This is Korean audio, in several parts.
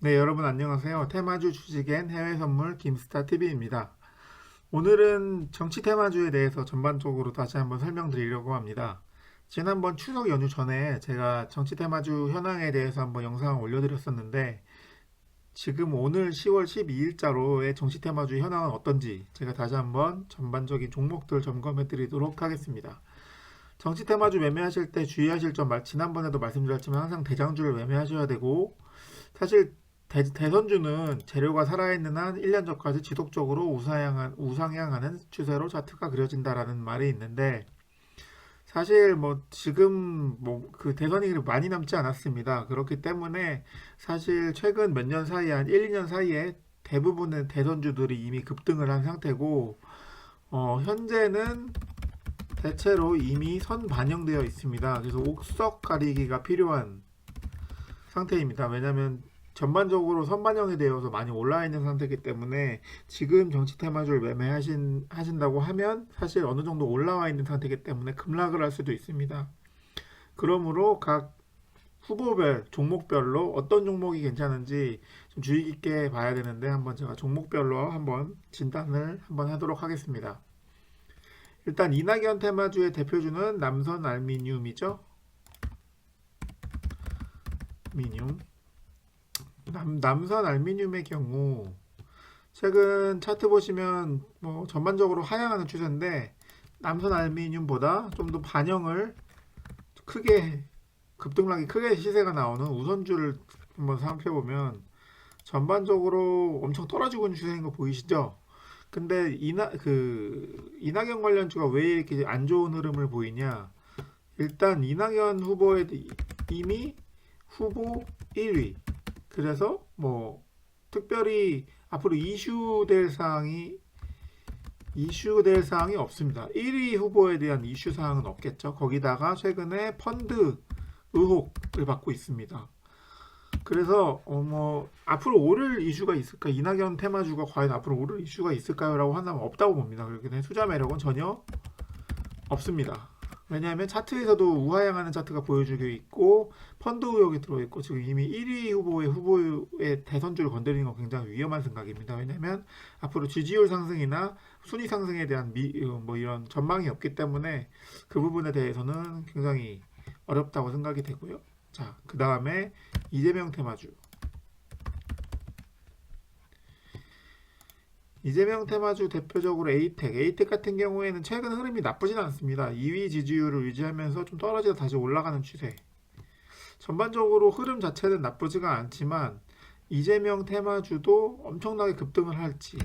네, 여러분 안녕하세요. 테마주 주식엔 해외 선물 김스타TV입니다. 오늘은 정치 테마주에 대해서 전반적으로 다시 한번 설명드리려고 합니다. 지난번 추석 연휴 전에 제가 정치 테마주 현황에 대해서 한번 영상을 올려드렸었는데 지금 오늘 10월 12일자로의 정치 테마주 현황은 어떤지 제가 다시 한번 전반적인 종목들 점검해 드리도록 하겠습니다. 정치 테마주 매매하실 때 주의하실 점 지난번에도 말씀드렸지만 항상 대장주를 매매하셔야 되고 사실 대선주는 재료가 살아있는 한 1년 전까지 지속적으로 우상향하는 추세로 차트가 그려진다라는 말이 있는데 사실 뭐 지금 뭐 그 대선이 많이 남지 않았습니다. 그렇기 때문에 사실 최근 몇 년 사이에 한 1, 2년 사이에 대부분의 대선주들이 이미 급등을 한 상태고 현재는 대체로 이미 선 반영되어 있습니다. 그래서 옥석 가리기가 필요한 상태입니다. 왜냐하면 전반적으로 선반영이 되어서 많이 올라 있는 상태이기 때문에 지금 정치 테마주를 하신다고 하면 사실 어느 정도 올라와 있는 상태이기 때문에 급락을 할 수도 있습니다. 그러므로 각 후보별, 종목별로 어떤 종목이 괜찮은지 좀 주의 깊게 봐야 되는데 한번 제가 종목별로 한번 진단을 한번 하도록 하겠습니다. 일단 이낙연 테마주의 대표주는 남선 알미늄이죠. 미늄. 남선 알미늄의 경우 최근 차트 보시면 뭐 전반적으로 하향하는 추세인데 남선 알미늄보다 좀 더 반영을 크게 급등락이 크게 시세가 나오는 우선주를 한번 살펴보면 전반적으로 엄청 떨어지고 있는 추세인 거 보이시죠? 근데 이낙연 관련주가 왜 이렇게 안 좋은 흐름을 보이냐? 일단 이낙연 후보에 이미 후보 1위. 그래서 뭐 특별히 앞으로 이슈될 사항이 없습니다. 1위 후보에 대한 이슈 사항은 없겠죠. 거기다가 최근에 펀드 의혹을 받고 있습니다. 그래서 뭐 앞으로 오를 이슈가 있을까? 이낙연 테마주가 과연 앞으로 오를 이슈가 있을까요?라고 한다면 없다고 봅니다. 그렇기 때문에 투자 매력은 전혀 없습니다. 왜냐하면 차트에서도 우하향하는 차트가 보여주고 있고 펀드 의혹이 들어있고 지금 이미 1위 후보의 대선주를 건드리는 건 굉장히 위험한 생각입니다. 왜냐하면 앞으로 지지율 상승이나 순위 상승에 대한 뭐 이런 전망이 없기 때문에 그 부분에 대해서는 굉장히 어렵다고 생각이 되고요. 자, 그 다음에 이재명 테마주. 이재명 테마주 대표적으로 에이텍 같은 경우에는 최근 흐름이 나쁘진 않습니다. 2위 지지율을 유지하면서 좀 떨어지다 다시 올라가는 추세. 전반적으로 흐름 자체는 나쁘지가 않지만 이재명 테마주도 엄청나게 급등을 할지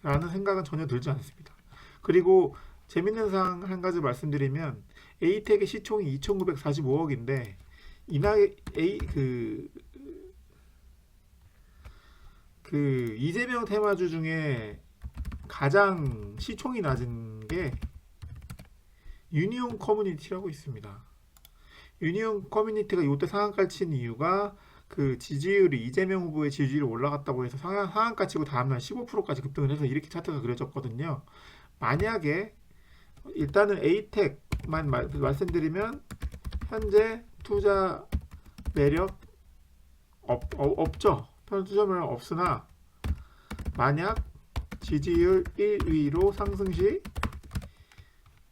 라는 생각은 전혀 들지 않습니다. 그리고 재밌는 사항 한 가지 말씀드리면 에이텍의 시총이 2,945억인데 이재명 테마주 중에 가장 시총이 낮은 게 유니온 커뮤니티라고 있습니다. 유니온 커뮤니티가 이때 상한가를 친 이유가 그 지지율이 이재명 후보의 지지율이 올라갔다고 해서 상한가 치고 다음날 15%까지 급등을 해서 이렇게 차트가 그려졌거든요. 만약에 일단은 에이텍만 말씀드리면 현재 투자 매력 없죠. 투자 매력 없으나 만약 지지율 1위로 상승 시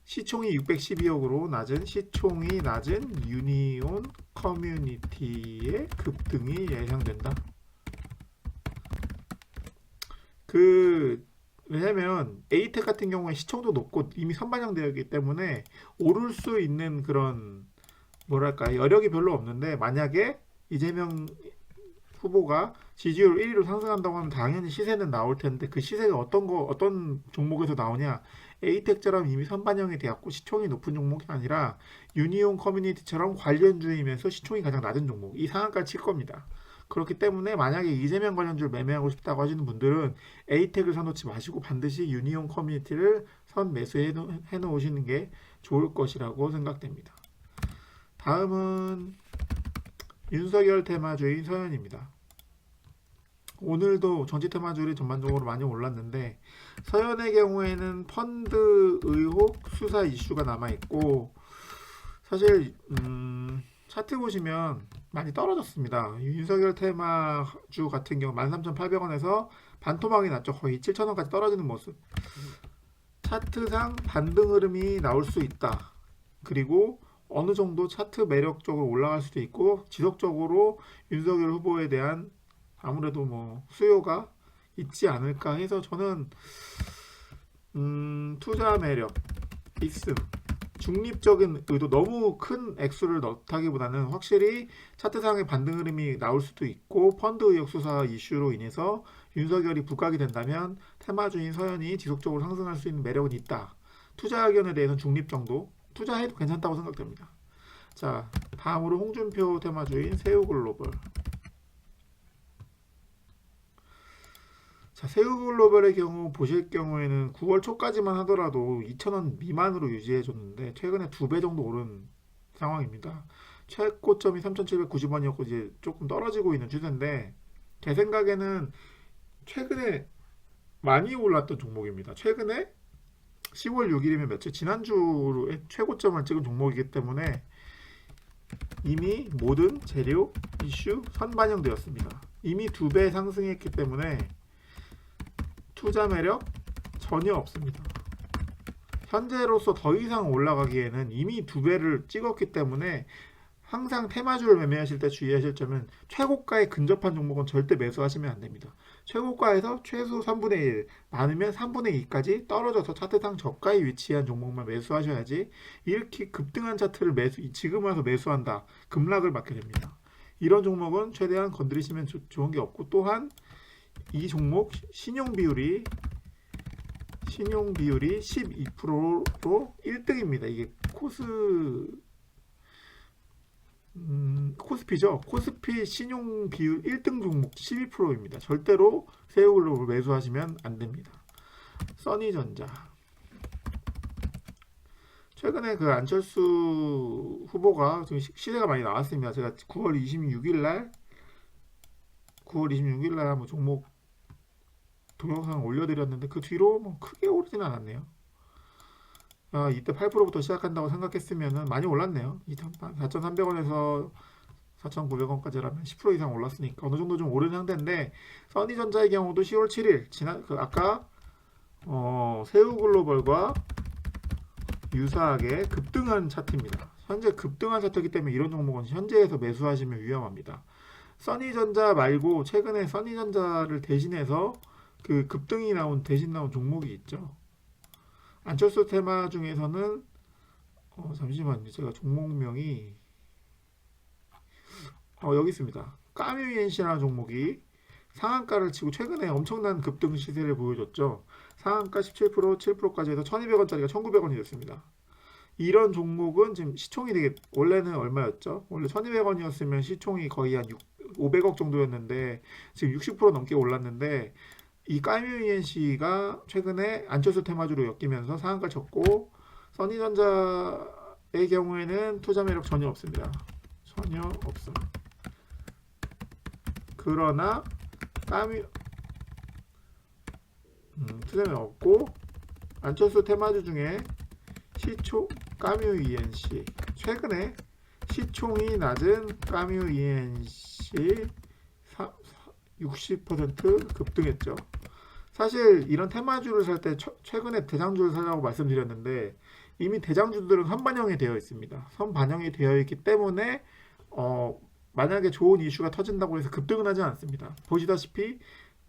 시총이 612억으로 시총이 낮은 유니온 커뮤니티의 급등이 예상된다. 왜냐면 에이텍 같은 경우에 시총도 높고 이미 선반영되어 있기 때문에 오를 수 있는 그런 뭐랄까 여력이 별로 없는데 만약에 이재명 후보가 지지율 1위로 상승한다고 하면 당연히 시세는 나올 텐데 그 시세가 어떤 종목에서 나오냐? 에이텍처럼 이미 선반영이 되었고 시총이 높은 종목이 아니라 유니온 커뮤니티처럼 관련주이면서 시총이 가장 낮은 종목 이 상한가를 칠 겁니다. 그렇기 때문에 만약에 이재명 관련주를 매매하고 싶다고 하시는 분들은 에이텍을 사놓지 마시고 반드시 유니온 커뮤니티를 선 매수해 놓으시는 게 좋을 것이라고 생각됩니다. 다음은 윤석열 테마주인 서현입니다. 오늘도 정치 테마주들이 전반적으로 많이 올랐는데 서현의 경우에는 펀드 의혹 수사 이슈가 남아있고 사실 차트 보시면 많이 떨어졌습니다. 윤석열 테마주 같은 경우 13,800원에서 반토막이 났죠. 거의 7,000원까지 떨어지는 모습. 차트상 반등 흐름이 나올 수 있다. 그리고 어느 정도 차트 매력적으로 올라갈 수도 있고 지속적으로 윤석열 후보에 대한 아무래도 뭐 수요가 있지 않을까 해서 저는 투자 매력 있음, 중립적인 의도, 너무 큰 액수를 넣다기보다는 확실히 차트상의 반등 흐름이 나올 수도 있고 펀드 의혹 수사 이슈로 인해서 윤석열이 부각이 된다면 테마주인 서현이 지속적으로 상승할 수 있는 매력은 있다. 투자 의견에 대해서는 중립 정도, 투자해도 괜찮다고 생각됩니다. 자, 다음으로 홍준표 테마주인 새우글로벌. 자, 새우글로벌의 경우 보실 경우에는 9월 초까지만 하더라도 2,000원 미만으로 유지해줬는데 최근에 2배 정도 오른 상황입니다. 최고점이 3,790원이었고 이제 조금 떨어지고 있는 추세인데 제 생각에는 최근에 많이 올랐던 종목입니다. 최근에 10월 6일이면 며칠 지난주에 최고점을 찍은 종목이기 때문에 이미 모든 재료 이슈 선반영되었습니다. 이미 2배 상승했기 때문에 투자 매력 전혀 없습니다. 현재로서 더 이상 올라가기에는 이미 2배를 찍었기 때문에 항상 테마주를 매매하실 때 주의하실 점은 최고가에 근접한 종목은 절대 매수하시면 안 됩니다. 최고가에서 최소 3분의 1, 많으면 3분의 2까지 떨어져서 차트상 저가에 위치한 종목만 매수하셔야지 이렇게 급등한 차트를 지금 와서 매수한다. 급락을 맞게 됩니다. 이런 종목은 최대한 건드리시면 좋은 게 없고 또한 이 종목 신용 비율이 12%로 1등입니다. 이게 코스피죠. 코스피 신용 비율 1등 종목 12%입니다. 절대로 새우글로벌 매수하시면 안 됩니다. 써니전자. 최근에 그 안철수 후보가 지금 시세가 많이 나왔습니다. 제가 9월 26일 날 한번 종목 동영상 올려드렸는데 그 뒤로 뭐 크게 오르지는 않았네요. 이때 8%부터 시작한다고 생각했으면 많이 올랐네요. 4,300원에서 4,900원까지라면 10% 이상 올랐으니까 어느 정도 좀 오른 상태인데 써니전자의 경우도 10월 7일 아까 새우글로벌과 유사하게 급등한 차트입니다. 현재 급등한 차트이기 때문에 이런 종목은 현재에서 매수하시면 위험합니다. 써니전자 말고 최근에 써니전자를 대신해서 그 급등이 대신 나온 종목이 있죠. 안철수 테마 중에서는 잠시만요. 제가 종목명이 여기 있습니다. 까뮤이엔시라는 종목이 상한가를 치고 최근에 엄청난 급등 시세를 보여줬죠. 상한가 17%, 7%까지 해서 1,200원짜리가 1,900원이 됐습니다. 이런 종목은 지금 시총이 원래는 얼마였죠? 원래 1,200원이었으면 시총이 거의 한 500억 정도였는데 지금 60% 넘게 올랐는데 이 까뮤이엔시가 최근에 안철수 테마주로 엮이면서 상한가 쳤고 써니전자의 경우에는 투자 매력 전혀 없습니다. 전혀 없음. 그러나 투자 매력 없고 안철수 테마주 중에 까뮤이엔시 최근에 시총이 낮은 까뮤이엔시 60% 급등했죠. 사실 이런 테마주를 살 때 최근에 대장주를 사라고 말씀드렸는데 이미 대장주들은 선반영이 되어 있습니다. 선반영이 되어 있기 때문에 만약에 좋은 이슈가 터진다고 해서 급등은 하지 않습니다. 보시다시피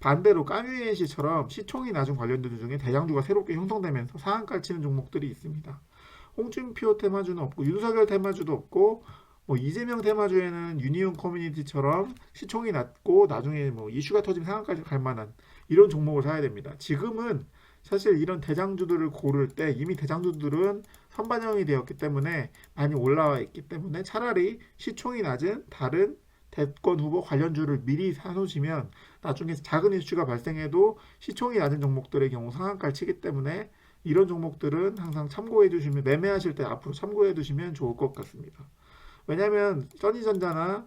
반대로 까뮤이엔시처럼 시총이 낮은 관련주 중에 대장주가 새롭게 형성되면서 상한가를 치는 종목들이 있습니다. 홍준표 테마주는 없고 윤석열 테마주도 없고 이재명 테마주에는 유니온 커뮤니티처럼 시총이 낮고 나중에 이슈가 터지면 상한가까지 갈 만한 이런 종목을 사야 됩니다. 지금은 사실 이런 대장주들을 고를 때 이미 대장주들은 선반영이 되었기 때문에 많이 올라와 있기 때문에 차라리 시총이 낮은 다른 대권 후보 관련주를 미리 사놓으시면 나중에 작은 이슈가 발생해도 시총이 낮은 종목들의 경우 상한가를 치기 때문에 이런 종목들은 항상 참고해 두시면 매매하실 때 앞으로 참고해 두시면 좋을 것 같습니다. 왜냐하면 써니전자나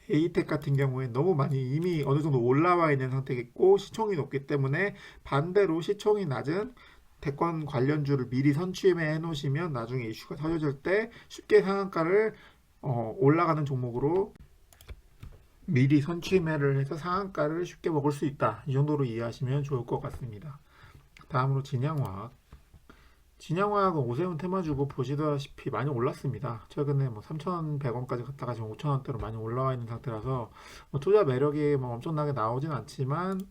에이텍 같은 경우에 너무 많이 이미 어느 정도 올라와 있는 상태겠고 시총이 높기 때문에 반대로 시총이 낮은 대권 관련주를 미리 선취해 놓으시면 나중에 이슈가 터질 때 쉽게 상한가를 올라가는 종목으로 미리 선취매를 해서 상한가를 쉽게 먹을 수 있다. 이 정도로 이해하시면 좋을 것 같습니다. 다음으로 진양화학. 진양화학은 오세훈 테마주고 보시다시피 많이 올랐습니다. 최근에 뭐 3,100원까지 갔다가 지금 5,000원대로 많이 올라와 있는 상태라서 뭐 투자 매력이 뭐 엄청나게 나오진 않지만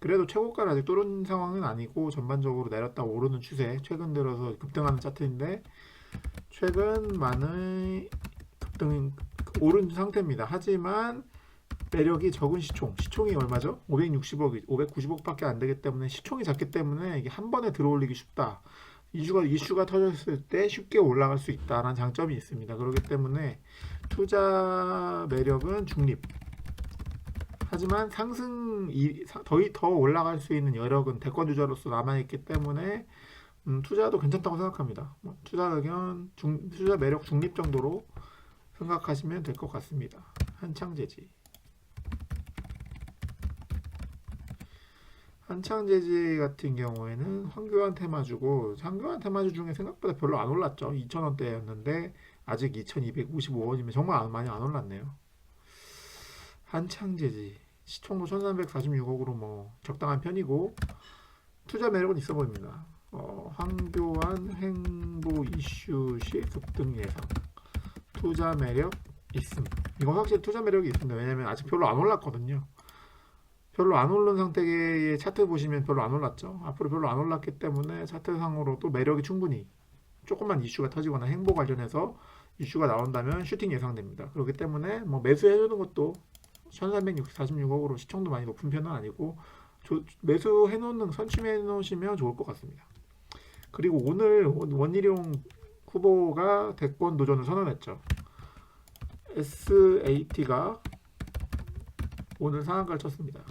그래도 최고가를 아직 뚫은 상황은 아니고 전반적으로 내렸다 오르는 추세, 최근 들어서 급등하는 차트인데 최근 많이 급등 오른 상태입니다. 하지만 매력이 적은 시총이 얼마죠? 560억, 590억밖에 안 되기 때문에 시총이 작기 때문에 이게 한 번에 들어올리기 쉽다. 이슈가 터졌을 때 쉽게 올라갈 수 있다라는 장점이 있습니다. 그렇기 때문에 투자 매력은 중립. 하지만 더 올라갈 수 있는 여력은 대권 주자로서 남아있기 때문에 투자도 괜찮다고 생각합니다. 투자 매력 중립 정도로 생각하시면 될 것 같습니다. 한창재지. 한창재지 같은 경우에는 황교안 테마주고 황교안 테마주 중에 생각보다 별로 안 올랐죠. 2,000원대였는데 아직 2,255원이면 정말 많이 안 올랐네요. 한창재지 시총도 1,346억으로 뭐 적당한 편이고 투자 매력은 있어 보입니다. 황교안 행보 이슈 시 급등 예상. 투자 매력 있음. 이건 확실히 투자 매력이 있습니다. 왜냐면 아직 별로 안 올랐거든요. 별로 안 오른 상태의 차트 보시면 별로 안 올랐죠. 앞으로 별로 안 올랐기 때문에 차트상으로 또 매력이 충분히 조금만 이슈가 터지거나 행보 관련해서 이슈가 나온다면 슈팅 예상됩니다. 그렇기 때문에 뭐 매수해주는 것도 1346억으로 시총도 많이 높은 편은 아니고 매수해놓는 선취해놓으시면 좋을 것 같습니다. 그리고 오늘 원희룡 후보가 대권 도전을 선언했죠. SAT가 오늘 상한가를 쳤습니다.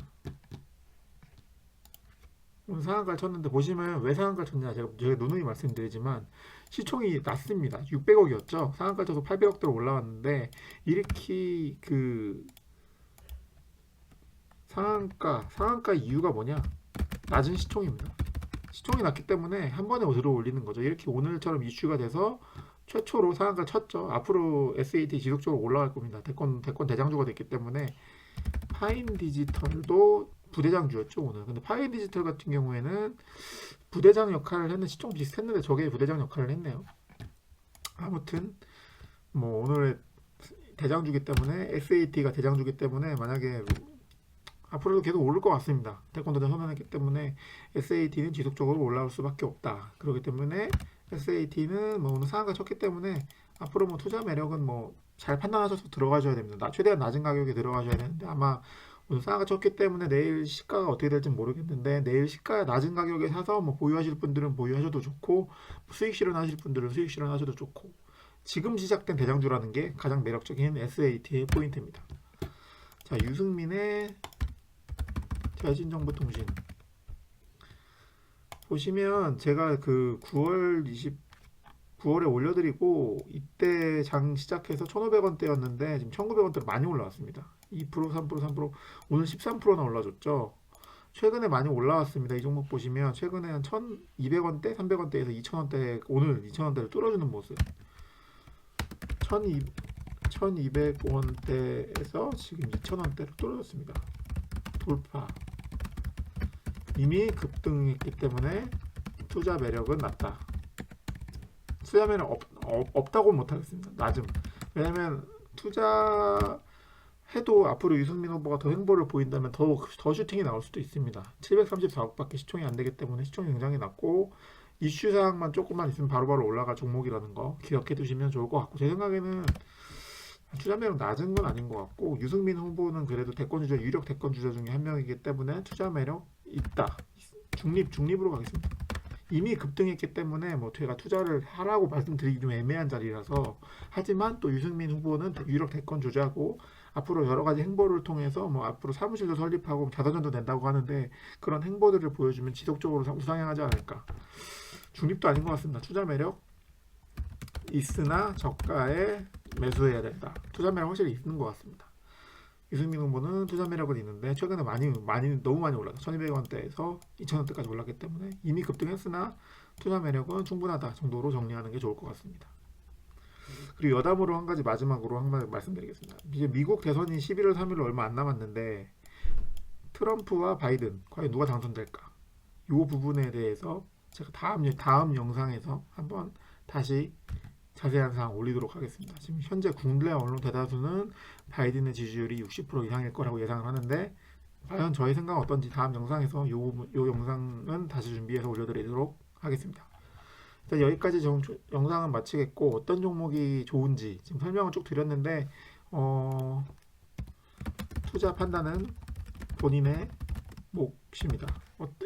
오늘 상한가를 쳤는데 보시면 왜 상한가를 쳤냐 제가 누누이 말씀드리지만 시총이 낮습니다. 600억이었죠. 상한가를 쳐서 800억대로 올라왔는데 이렇게 그 상한가 이유가 뭐냐? 낮은 시총입니다. 시총이 낮기 때문에 한 번에 들어 올리는 거죠. 이렇게 오늘처럼 이슈가 돼서 최초로 상한가를 쳤죠. 앞으로 SAT 지속적으로 올라갈 겁니다. 대권 대장주가 됐기 때문에 파인 디지털도 부대장주였죠 오늘. 근데 파인 디지털 같은 경우에는 부대장 역할을 했는 시총 비슷했는데 저게 부대장 역할을 했네요. 아무튼 뭐 오늘의 대장주기 때문에 SAT가 대장주기 때문에 만약에 앞으로도 계속 오를 것 같습니다. 태권도전 선언했기 때문에 SAT는 지속적으로 올라올 수밖에 없다. 그렇기 때문에 SAT는 뭐 오늘 상한가 쳤기 때문에 앞으로 뭐 투자 매력은 뭐 잘 판단하셔서 들어가셔야 됩니다. 최대한 낮은 가격에 들어가셔야 되는데 아마 오늘 상한가 쳤기 때문에 내일 시가가 어떻게 될지 모르겠는데 내일 시가 낮은 가격에 사서 뭐 보유하실 분들은 보유하셔도 좋고 수익 실현하실 분들은 수익 실현하셔도 좋고 지금 시작된 대장주라는 게 가장 매력적인 SAT의 포인트입니다. 자, 유승민의 대진정보통신 보시면 제가 그 9월에 올려드리고 이때 장 시작해서 1,500원대였는데 지금 1,900원대로 많이 올라왔습니다. 2%, 3%, 3% 오늘 13%나 올라줬죠. 최근에 많이 올라왔습니다. 이 종목 보시면 최근에 한 1,200원대, 300원대에서 2,000원대 오늘 2,000원대를 뚫어주는 모습. 1,200원대에서 지금 2,000원대로 뚫어졌습니다. 돌파. 이미 급등했기 때문에 투자 매력은 낮다. 투자 매력 없다고 못하겠습니다. 낮음. 왜냐면 투자 해도 앞으로 유승민 후보가 더 행보를 보인다면 더 슈팅이 나올 수도 있습니다. 734억밖에 시총이 안 되기 때문에 시총이 굉장히 낮고 이슈 사항만 조금만 있으면 바로바로 올라갈 종목이라는 거 기억해 두시면 좋을 것 같고 제 생각에는 투자 매력 낮은 건 아닌 것 같고 유승민 후보는 그래도 유력 대권 주자 중에 한 명이기 때문에 투자 매력 있다. 중립으로 가겠습니다. 이미 급등했기 때문에 뭐 제가 투자를 하라고 말씀드리기 좀 애매한 자리라서 하지만 또 유승민 후보는 유력 대권 주자고 앞으로 여러 가지 행보를 통해서 뭐 앞으로 사무실도 설립하고 자서전도 낸다고 하는데 그런 행보들을 보여주면 지속적으로 우상향하지 않을까. 중립도 아닌 것 같습니다. 투자 매력 있으나 저가에 매수해야 된다. 투자 매력 확실히 있는 것 같습니다. 유승민 후보는 투자 매력은 있는데 최근에 너무 많이 올라서 1,200원대에서 2,000원대까지 올랐기 때문에 이미 급등했으나 투자 매력은 충분하다 정도로 정리하는 게 좋을 것 같습니다. 그리고 여담으로 한 가지 마지막으로 한 가지 말씀드리겠습니다. 이제 미국 대선이 11월 3일 얼마 안 남았는데 트럼프와 바이든 과연 누가 당선될까? 이 부분에 대해서 제가 다음 영상에서 한번 다시 자세한 사항 올리도록 하겠습니다. 지금 현재 국내 언론 대다수는 바이든의 지지율이 60% 이상일 거라고 예상을 하는데 과연 저의 생각은 어떤지 다음 영상에서 요 영상은 다시 준비해서 올려드리도록 하겠습니다. 일단 여기까지 영상은 마치겠고 어떤 종목이 좋은지 지금 설명을 쭉 드렸는데 투자 판단은 본인의 몫입니다.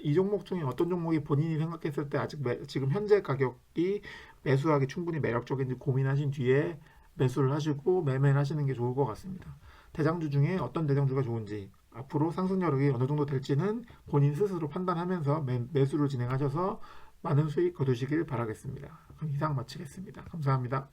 이 종목 중에 어떤 종목이 본인이 생각했을 때 지금 현재 가격이 매수하기 충분히 매력적인지 고민하신 뒤에 매수를 하시고 매매를 하시는 게 좋을 것 같습니다. 대장주 중에 어떤 대장주가 좋은지 앞으로 상승 여력이 어느 정도 될지는 본인 스스로 판단하면서 매수를 진행하셔서 많은 수익 거두시길 바라겠습니다. 그럼 이상 마치겠습니다. 감사합니다.